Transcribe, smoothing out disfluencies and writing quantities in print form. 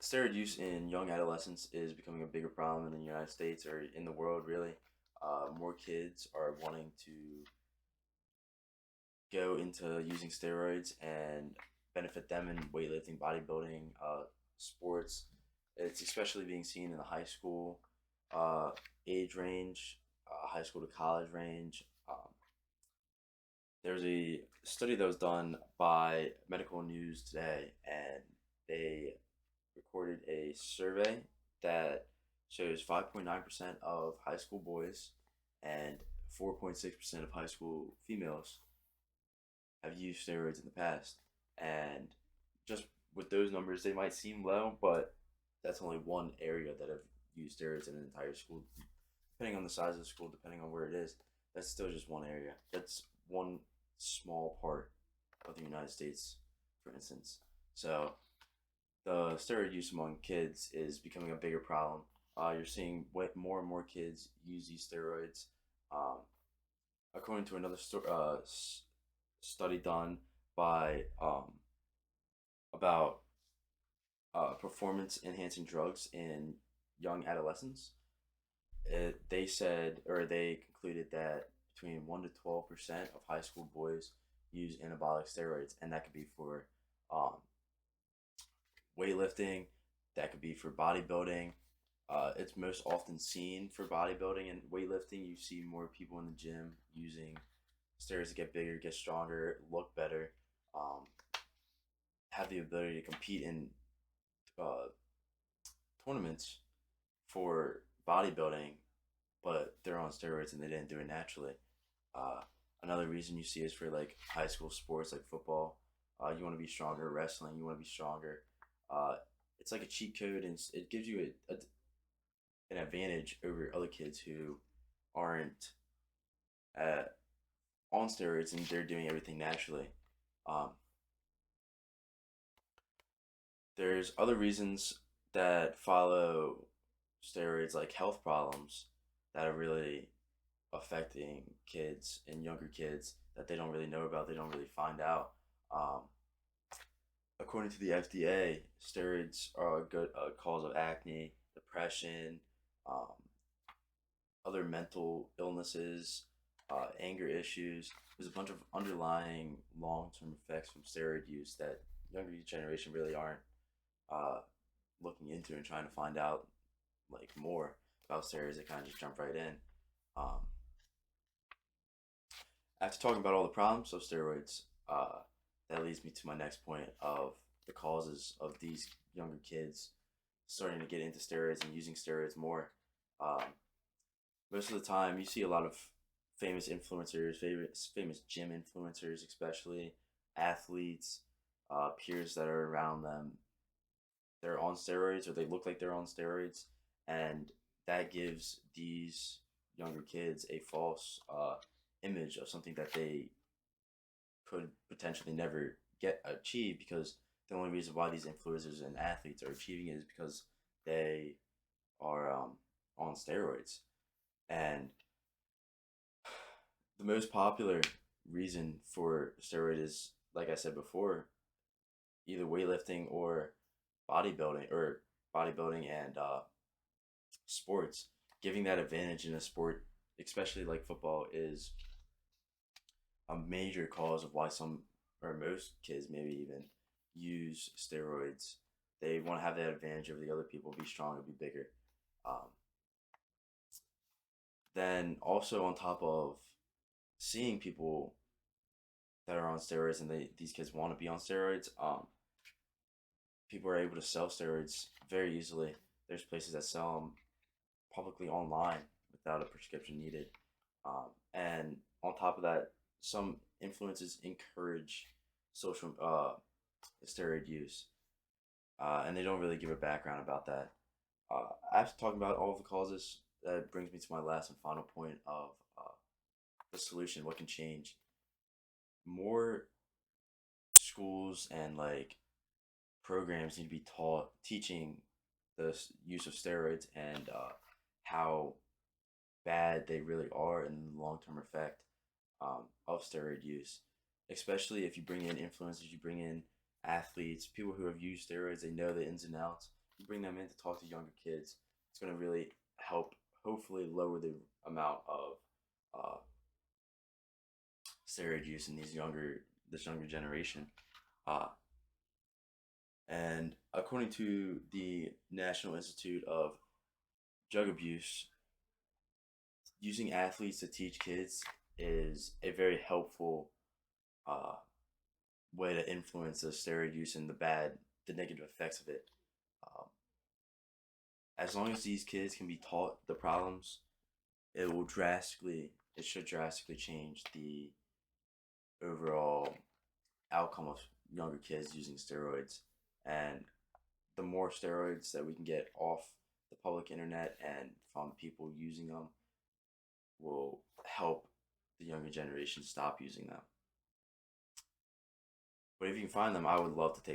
Steroid use in young adolescents is becoming a bigger problem in the United States or in the world, really. More kids are wanting to go into using steroids and benefit them in weightlifting, bodybuilding, sports. It's especially being seen in the high school uh, age range, high school to college range. There's a study that was done by Medical News Today, and they recorded a survey that shows 5.9% of high school boys and 4.6% of high school females have used steroids in the past. And just with those numbers, they might seem low, but that's only one area that have used steroids in an entire school. Depending on the size of the school, depending on where it is, that's still just one area. That's one small part of the United States, for instance. So the steroid use among kids is becoming a bigger problem. You're seeing more and more kids use these steroids. Um, According to another study done by about performance enhancing drugs in young adolescents, they said or they concluded that between 1 to 12% of high school boys use anabolic steroids, and that could be for um, weightlifting, that could be for bodybuilding. It's most often seen for bodybuilding and weightlifting. You see more people in the gym using steroids to get bigger, get stronger, look better, um, have the ability to compete in uh, tournaments for bodybuilding, but they're on steroids and they didn't do it naturally. Uh, Another reason you see is for like high school sports like football. You want to be stronger. Wrestling, you want to be stronger. Uh, it's like a cheat code, and it gives you an advantage over other kids who aren't uh, on steroids and they're doing everything naturally. Um, there's other reasons that follow steroids, like health problems, that are really affecting kids and younger kids that they don't really know about, they don't really find out. Um, According to the FDA, steroids are a good cause of acne, depression, um, other mental illnesses, anger issues. There's a bunch of underlying long term effects from steroid use that younger generation really aren't uh, looking into and trying to find out like more about steroids. They kind of just jump right in. Um, After talking about all the problems of steroids, that leads me to my next point of the causes of these younger kids starting to get into steroids and using steroids more. Um, Most of the time, you see a lot of famous influencers, famous gym influencers, especially athletes, peers that are around them. They're on steroids or they look like they're on steroids, and that gives these younger kids a false image of something that they could potentially never get achieved because the only reason why these influencers and athletes are achieving it is because they are on steroids. And the most popular reason for steroid is, like I said before, either weightlifting or bodybuilding and sports. Giving that advantage in a sport, especially like football, is a major cause of why some or most kids maybe even use steroids. They want to have that advantage over the other people, be stronger, be bigger. Um, then also on top of seeing people that are on steroids and these kids want to be on steroids, people are able to sell steroids very easily. There's places that sell them publicly online without a prescription needed. And on top of that, some influences encourage social steroid use, and they don't really give a background about that. After talking about all of the causes, that brings me to my last and final point of the solution. What can change? More schools and like programs need to be taught teaching the use of steroids and how bad they really are and the long term effect of steroid use. Especially if you bring in influencers, you bring in athletes, people who have used steroids, they know the ins and outs. bring them in to talk to younger kids, it's going to really help hopefully lower the amount of uh, steroid use in this younger generation. Uh, and according to the National Institute of Drug Abuse, using athletes to teach kids is a very helpful uh, way to influence the steroid use and the negative effects of it. Um, as long as these kids can be taught the problems, it should drastically change the overall outcome of younger kids using steroids. And the more steroids that we can get off the public internet and from people using them will help the younger generation stop using them. But if you can find them, I would love to take